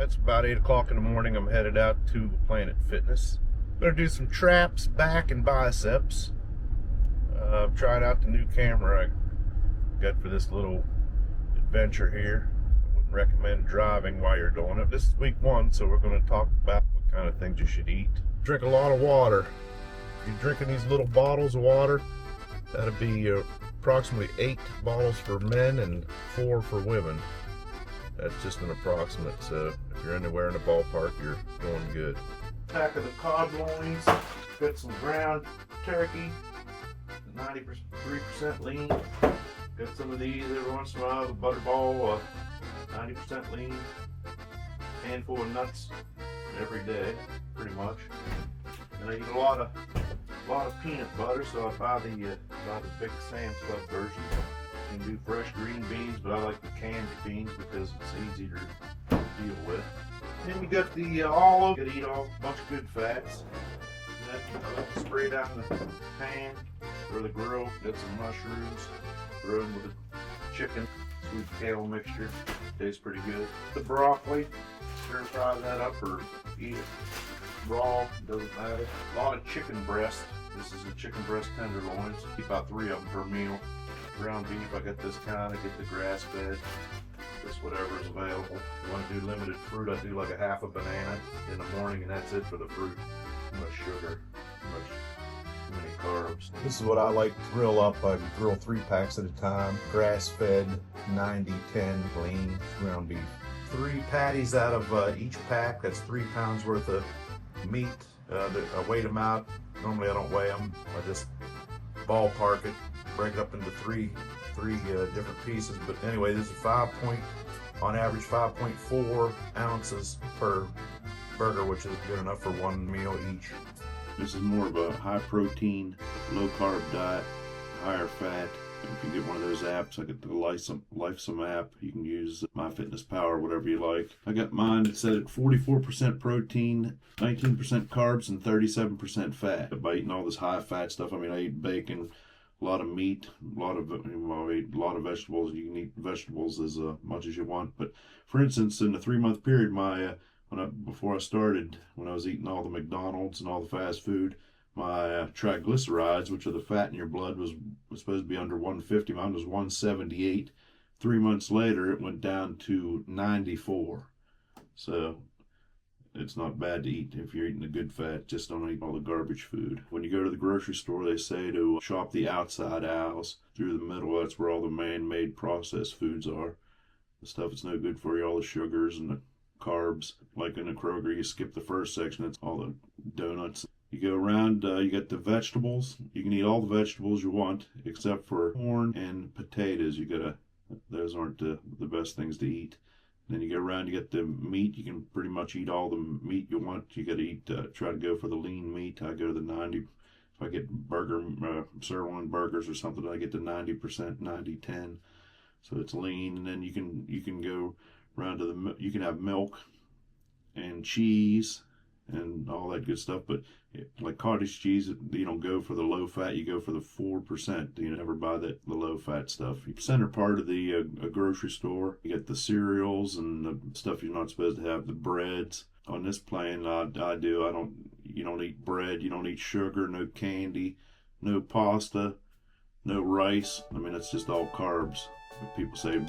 It's about 8 o'clock in the morning. I'm headed out to Planet Fitness. Gonna do some traps, back, and biceps. I'm trying out the new camera I got for this little adventure here. I wouldn't recommend driving while you're doing it. This is week 1, so we're going to talk about what kind of things you should eat. Drink a lot of water. If you're drinking these little bottles of water, that'll be approximately 8 bottles for men and 4 for women. That's just an approximate, so if you're anywhere in the ballpark, you're doing good. Pack of the cod loins, got some ground turkey, 93% lean. Got some of these every once in a while, the butterball, 90% lean. Handful of nuts every day, pretty much. And I eat a lot of peanut butter, so I buy the big Sam's Club version. You can do fresh green beans, but I like the canned beans because it's easier to deal with. Then you got the olive. You gotta eat a bunch of good fats. And then I like to spray down the pan or the grill. Got some mushrooms, throw in with the chicken, sweet kale mixture. Tastes pretty good. The broccoli, stir fry that up or eat it raw, doesn't matter. A lot of chicken breast. This is a chicken breast tenderloins. Keep about 3 of them per meal. Ground beef, I got this kind. I get the grass fed. Just whatever is available. If you want to do limited fruit, I do like a half a banana in the morning, and that's it for the fruit. Too much sugar, too many carbs. This is what I like to grill up. I grill 3 packs at a time. Grass fed, 90-10 lean ground beef. 3 patties out of each pack. That's 3 pounds worth of meat. I weighed them out. Normally I don't weigh them. I just ballpark it, break it up into three different pieces. But anyway, this is on average 5.4 ounces per burger, which is good enough for 1 meal each. This is more of a high protein, low carb diet, higher fat. If you get one of those apps, I get the Lifesome app. You can use MyFitnessPal, whatever you like. I got mine set at 44% protein, 19% carbs, and 37% fat. By eating all this high fat stuff, I mean, I eat bacon, a lot of meat, I eat a lot of vegetables. You can eat vegetables as much as you want. But for instance, in the 3-month period, before I started, when I was eating all the McDonald's and all the fast food, my triglycerides, which are the fat in your blood, was supposed to be under 150. Mine was 178. 3 months later, it went down to 94. So it's not bad to eat if you're eating the good fat. Just don't eat all the garbage food. When you go to the grocery store, they say to shop the outside aisles. Through the middle, that's where all the man-made processed foods are. The stuff that's no good for you, all the sugars and the carbs. Like in a Kroger, you skip the first section. It's all the donuts. You go around, you get the vegetables. You can eat all the vegetables you want, except for corn and potatoes. Those aren't the best things to eat. Then you go around, you get the meat. You can pretty much eat all the meat you want. You got to eat, try to go for the lean meat. I go to the 90. If I get sirloin burgers or something, I get the 90%, 90-10. So it's lean. And then you can go around to you can have milk and cheese and all that good stuff, but like cottage cheese, you don't go for the low fat, you go for the 4%. You never buy the low fat stuff. Center part of the grocery store, you get the cereals and the stuff you're not supposed to have, the breads. On this plane, you don't eat bread, you don't eat sugar, no candy, no pasta, no rice. I mean, it's just all carbs. People say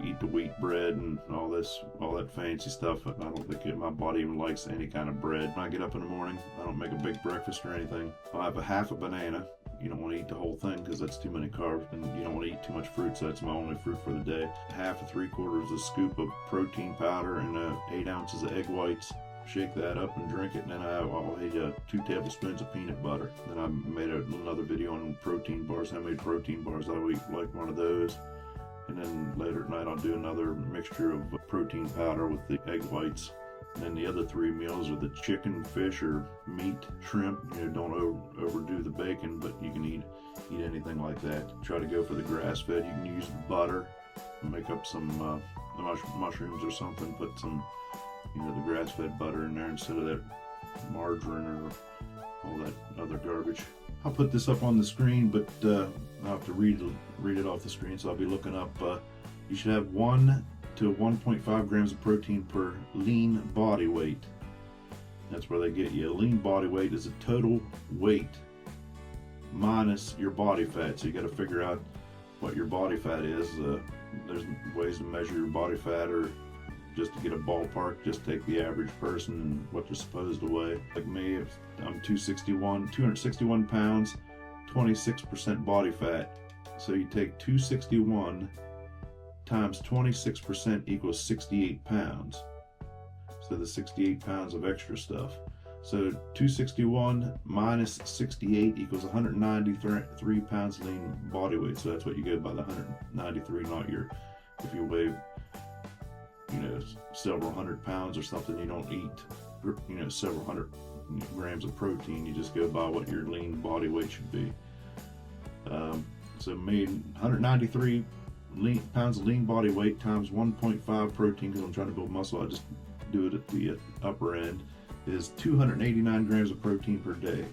eat the wheat bread and all that fancy stuff. I don't think my body even likes any kind of bread. When I get up in the morning, I don't make a big breakfast or anything. I have a half a banana. You don't want to eat the whole thing because that's too many carbs, and you don't want to eat too much fruit, so that's my only fruit for the day. Half to 3/4 a scoop of protein powder and 8 ounces of egg whites. Shake that up and drink it, and then I'll eat 2 tablespoons of peanut butter. Then I made another video on protein bars. I made protein bars. I would eat like one of those. And then later at night, I'll do another mixture of protein powder with the egg whites. And then the other 3 meals are the chicken, fish, or meat, shrimp. Don't overdo the bacon, but you can eat anything like that. Try to go for the grass-fed. You can use butter and make up some mushrooms or something. Put some, the grass-fed butter in there instead of that margarine or all that other garbage. I'll put this up on the screen, but I'll have to read it off the screen, so I'll be looking up. You should have 1 to 1.5 grams of protein per lean body weight. That's where they get you. Lean body weight is a total weight minus your body fat. So you got to figure out what your body fat is. There's ways to measure your body fat, or just to get a ballpark, just take the average person and what they're supposed to weigh. Like me, I'm 261 pounds, 26% body fat. So you take 261 times 26% equals 68 pounds. So the 68 pounds of extra stuff. So 261 minus 68 equals 193 pounds lean body weight. So that's what you get by the 193, not your, if you weigh, you know, several hundred pounds or something, you don't eat, you know, several hundred grams of protein. You just go by what your lean body weight should be. So made 193 pounds of lean body weight times 1.5 protein, because I'm trying to build muscle, I just do it at the upper end, is 289 grams of protein per day.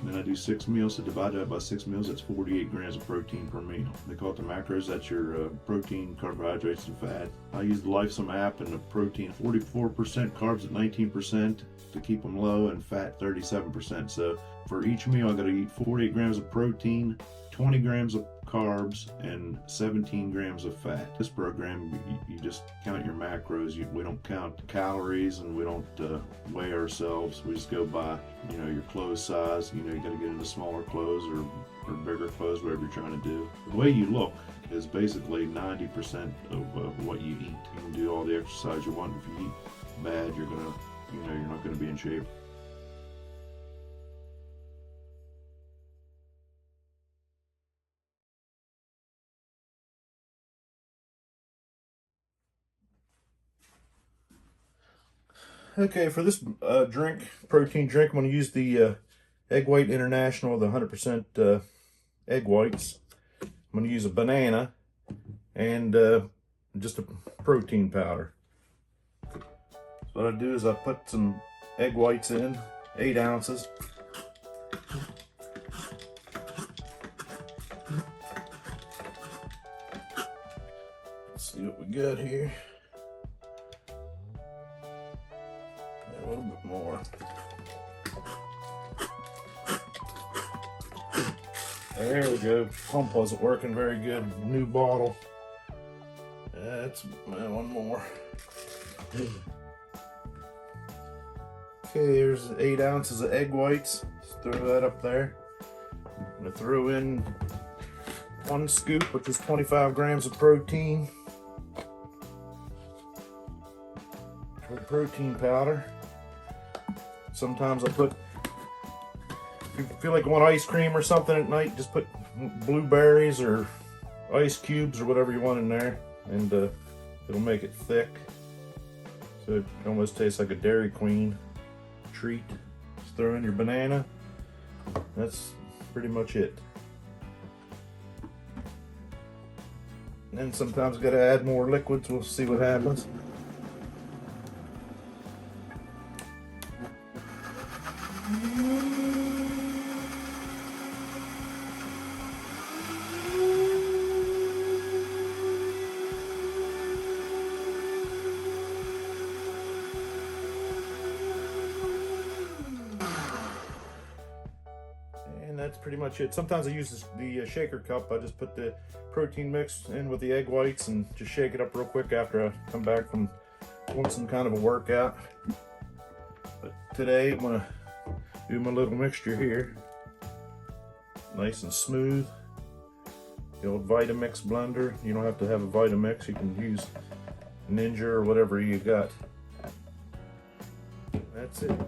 And then I do 6 meals, so divide that by 6 meals, that's 48 grams of protein per meal. They call it the macros. That's your protein, carbohydrates, and fat. I use the LifeSum app, and the protein 44%, carbs at 19% to keep them low, and fat 37%. So for each meal, I got to eat 48 grams of protein, 20 grams of carbs, and 17 grams of fat. This program, you just count your macros. We don't count calories, and we don't weigh ourselves. We just go by, you know, your clothes size. You know, you got to get into smaller clothes or bigger clothes, whatever you're trying to do. The way you look is basically 90% of what you eat. You can do all the exercise you want. If you eat bad, you're not gonna be in shape. Okay, for this protein drink, I'm going to use the Egg White International, the 100% egg whites. I'm going to use a banana and just a protein powder. So what I do is I put some egg whites in, 8 ounces. Let's see what we got here. A little bit more. There we go. Pump wasn't working very good. New bottle. That's one more. Okay, there's 8 ounces of egg whites. Just throw that up there. I'm gonna throw in 1 scoop, which is 25 grams of protein. Protein powder. Sometimes I put, if you feel like you want ice cream or something at night, just put blueberries or ice cubes or whatever you want in there, and it'll make it thick. So it almost tastes like a Dairy Queen treat. Just throw in your banana. That's pretty much it. And then sometimes you gotta add more liquids. We'll see what happens. That's pretty much it. Sometimes I use the shaker cup. I just put the protein mix in with the egg whites and just shake it up real quick after I come back from doing some kind of a workout. But today I'm gonna do my little mixture here. Nice and smooth. The old Vitamix blender. You don't have to have a Vitamix. You can use Ninja or whatever you got. That's it.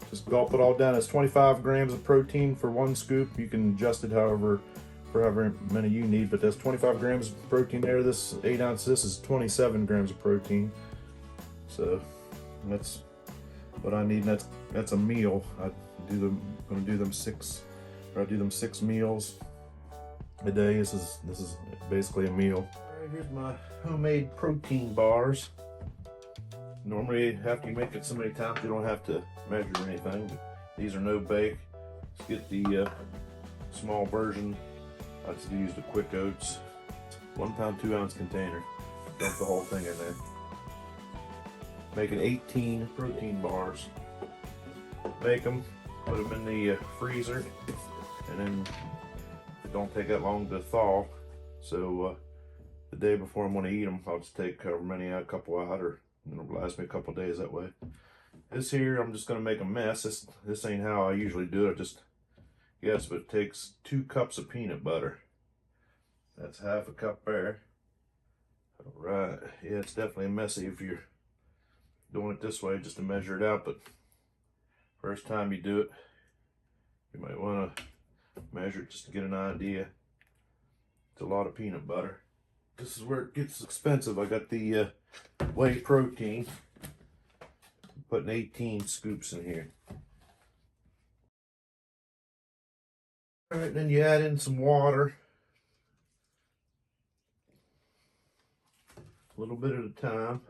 Just gulp it all down. It's 25 grams of protein for 1 scoop. You can adjust it for however many you need, but that's 25 grams of protein there. This 8 ounces, this is 27 grams of protein. So that's what I need. And that's a meal. I'm gonna do them 6 meals a day. This is basically a meal. All right, here's my homemade protein bars. Normally, after you make it so many times, you don't have to measure anything. These are no bake. Let's get the small version. I just used the Quick Oats 1 pound 2 ounce container. dump the whole thing in there. Making 18 protein bars. Make them, put them in the freezer, and then it don't take that long to thaw. So the day before I'm going to eat them, I'll just take however many out, a couple out, or it'll last me a couple days that way. This here, I'm just going to make a mess. This ain't how I usually do it. Yes, but it takes 2 cups of peanut butter. That's half a cup there. All right, yeah, it's definitely messy if you're doing it this way just to measure it out, but first time you do it, you might want to measure it just to get an idea. It's a lot of peanut butter. This is where it gets expensive. I got the whey protein. I'm putting 18 scoops in here. All right, then you add in some water. A little bit at a time.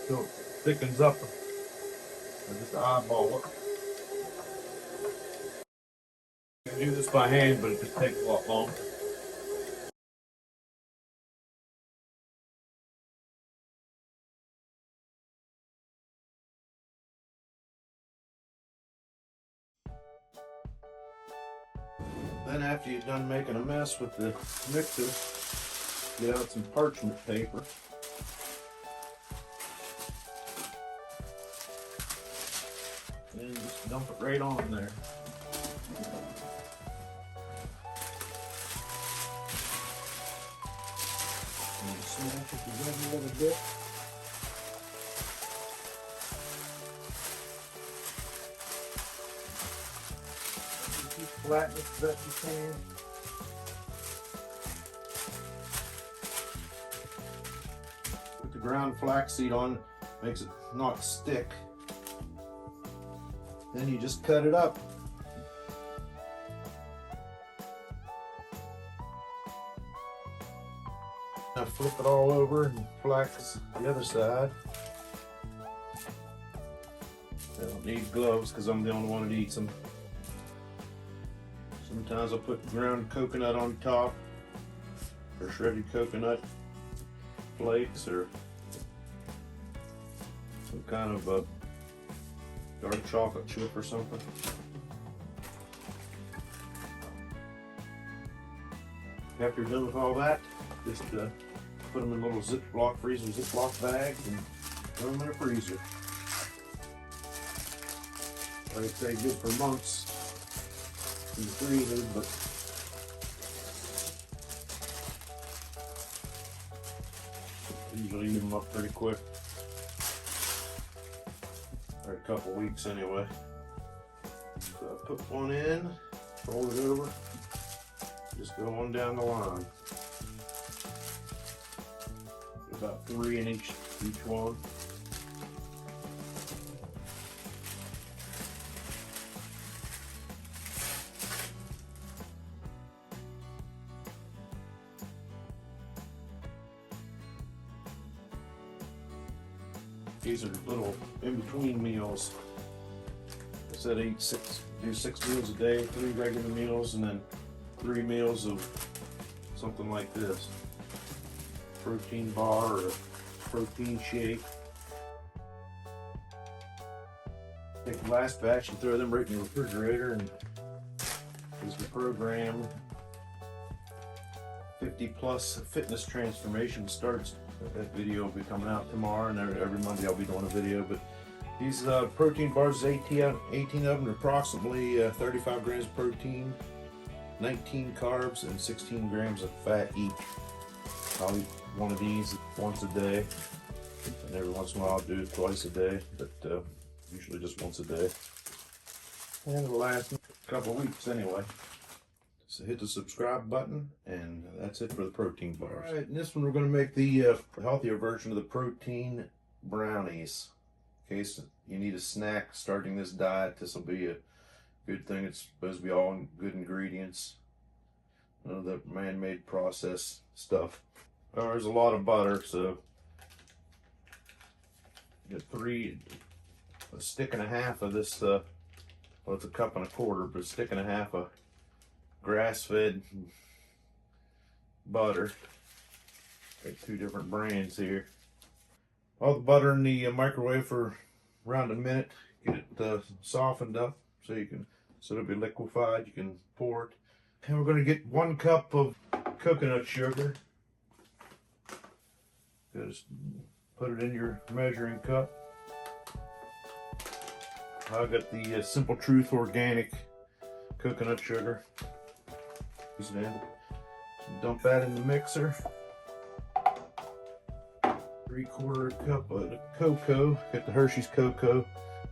So it thickens up. I just eyeball it. You can do this by hand, but it just takes a lot longer. Then after you're done making a mess with the mixer, get out some parchment paper. And just dump it right on there. And smash it together a little bit. Flatten it as best you can. Put the ground flaxseed on, makes it not stick. Then you just cut it up. Now flip it all over and flax the other side. I don't need gloves because I'm the only one that eats them. Sometimes I'll put ground coconut on top, or shredded coconut flakes, or some kind of a dark chocolate chip or something. After you're done with all that, just put them in little Ziploc bags and throw them in the freezer. Like I say, good for months in the freezer, but usually eat them up pretty quick. Or a couple weeks anyway. So I put one in, fold it over, just go on down the line. About 3 in each one. These are little in-between meals. I said do 6 meals a day, 3 regular meals, and then 3 meals of something like this. Protein bar or a protein shake. Take the last batch and throw them right in the refrigerator, and is the program 50+ fitness transformation starts. That video will be coming out tomorrow, and every Monday I'll be doing a video. But these protein bars, 18 of them, are approximately 35 grams of protein, 19 carbs, and 16 grams of fat each. I'll eat one of these once a day, and every once in a while I'll do it twice a day, but usually just once a day. And it'll last a couple weeks anyway. So hit the subscribe button, and that's it for the protein bars. All right, in this one we're going to make the healthier version of the protein brownies. In case you need a snack starting this diet, this will be a good thing. It's supposed to be all good ingredients. None of the man-made processed stuff. Oh, there's a lot of butter, so you get a stick and a half of this. Well, it's a cup and a quarter, but a stick and a half of grass-fed butter. Got 2 different brands here. All the butter in the microwave for around a minute. Get it softened up so it'll be liquefied. You can pour it. And we're going to get 1 cup of coconut sugar. Just put it in your measuring cup. I got the Simple Truth organic coconut sugar. Dump that in the mixer. 3/4 cup of cocoa. Get the Hershey's cocoa,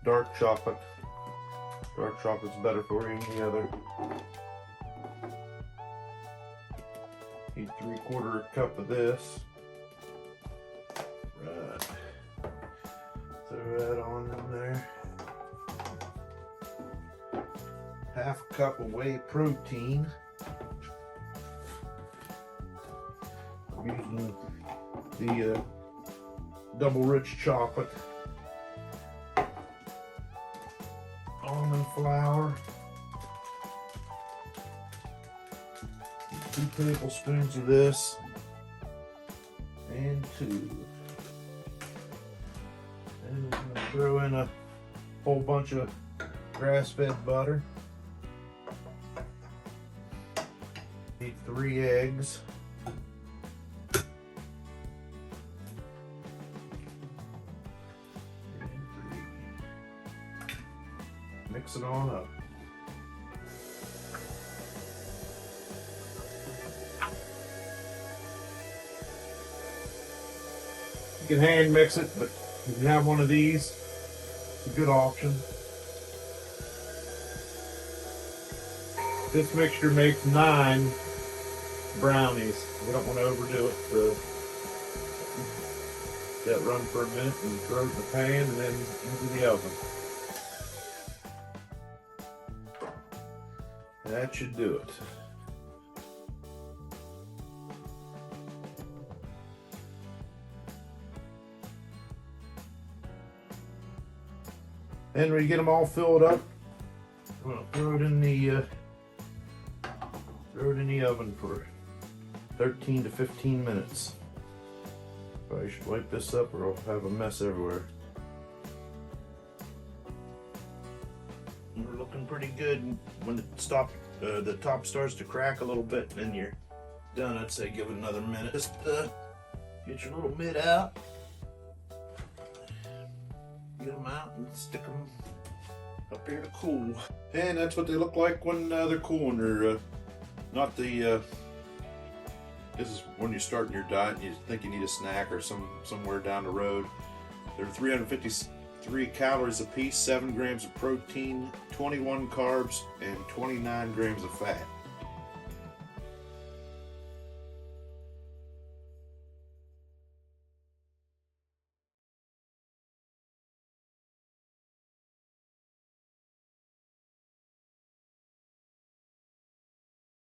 dark chocolate. Dark chocolate's better for you than the other. Need 3/4 cup of this. Right. Throw that on in there. 1/2 cup of whey protein. I'm using the double rich chocolate. Almond flour. 2 tablespoons of this. And 2. And we're going to throw in a whole bunch of grass-fed butter. Need 3 eggs. Mix it on up. You can hand mix it, but if you have one of these, it's a good option. This mixture makes 9 brownies. We don't want to overdo it, so let that run for a minute and throw it in the pan and then into the oven. That should do it. Then when you get them all filled up, I'm gonna throw it in the oven for 13 to 15 minutes. Probably should wipe this up or I'll have a mess everywhere. We're looking pretty good. When the top starts to crack a little bit, then you're done. I'd say give it another minute. Just get your little mitt out. Get them out and stick them up here to cool. And that's what they look like when they're cool. When they're not the. This is when you're starting your diet and you think you need a snack or somewhere down the road. They're 353 calories a piece, 7 grams of protein, 21 carbs, and 29 grams of fat.